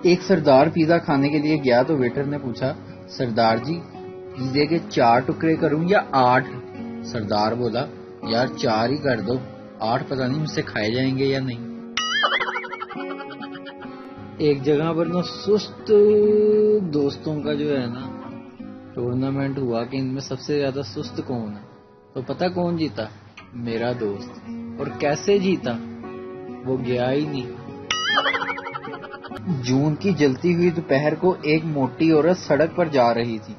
ایک سردار پیزا کھانے کے لیے گیا تو ویٹر نے پوچھا، سردار جی پیزے کے 4 ٹکڑے کروں یا 8؟ سردار بولا، یار 4 ہی کر دو، 8 پتہ نہیں مجھ سے کھائے جائیں گے یا نہیں۔ ایک جگہ پر نا سست دوستوں کا جو ہے نا ٹورنامنٹ ہوا کہ ان میں سب سے زیادہ سست کون ہے، تو پتہ کون جیتا؟ میرا دوست۔ اور کیسے جیتا؟ وہ گیا ہی نہیں۔ جون کی جلتی ہوئی دوپہر کو ایک موٹی عورت سڑک پر جا رہی تھی۔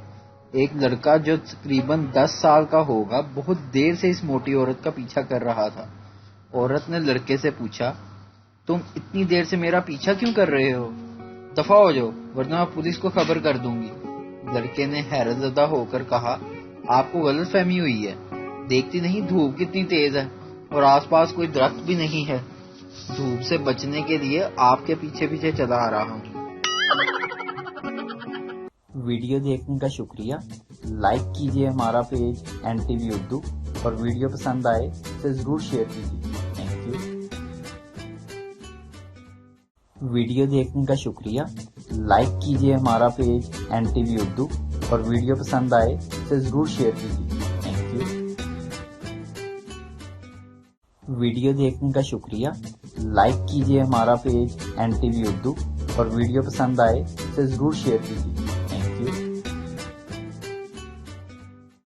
ایک لڑکا جو تقریباً 10 سال کا ہوگا بہت دیر سے اس موٹی عورت کا پیچھا کر رہا تھا۔ عورت نے لڑکے سے پوچھا، تم اتنی دیر سے میرا پیچھا کیوں کر رہے ہو؟ دفع ہو جاؤ ورنہ میں پولیس کو خبر کر دوں گی۔ لڑکے نے حیرت زدہ ہو کر کہا، آپ کو غلط فہمی ہوئی ہے، دیکھتی نہیں دھوپ کتنی تیز ہے اور آس پاس کوئی درخت بھی نہیں ہے، دھوپ سے بچنے کے لیے آپ کے پیچھے پیچھے چلا آ رہا ہوں۔ ویڈیو دیکھنے کا شکریہ۔ لائک کیجیے ہمارا پیج NTV اردو، اور ویڈیو پسند آئے تو ضرور شیئر کیجیے۔ Thank you. ویڈیو دیکھنے کا شکریہ۔ لائک کیجیے ہمارا پیج NTV اردو، اور ویڈیو پسند آئے تو ضرور شیئر کیجیے۔ Thank you. ویڈیو دیکھنے کا شکریہ۔ لائک کیجیے ہمارا پیج NTV اردو، اور ویڈیو پسند آئے تو ضرور شیئر کیجیے۔